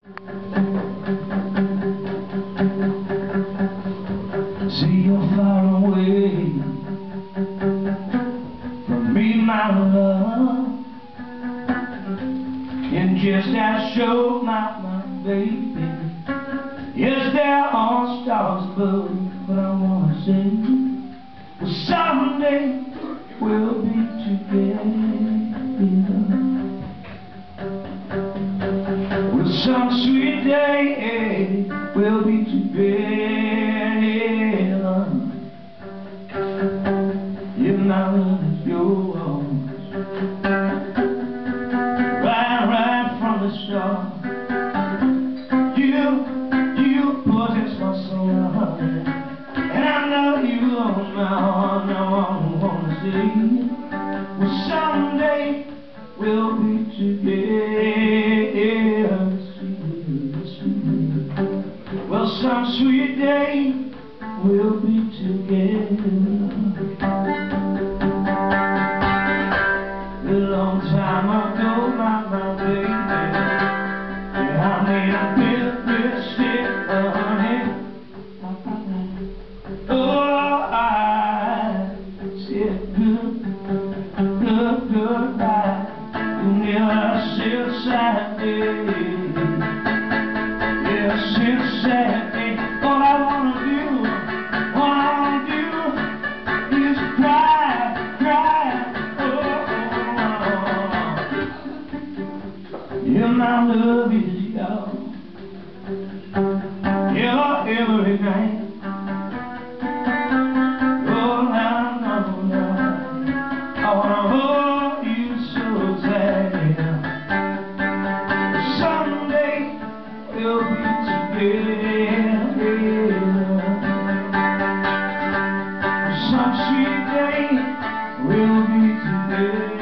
See, you're far away from me, my love, and just as sure, my baby. Yes, there are stars above, but I wanna say, well, someday we'll be together. Well, some sweet day we'll be together. If my love is yours, right from the start. You possess my soul, honey, and I know you own my heart. Now I wanna say, well, someday we'll be together. Sweet. Well, some sweet day we'll be together. A long time ago, my baby, yeah, I made a real mistake, honey. Oh, I said goodbye. You never said sad day. Yeah, said sad day. All I wanna do is cry. Yeah, my love is yours. Yeah, every night. Oh, now, I wanna hold you so tight. Someday we'll be together. Some sweet day we'll be together.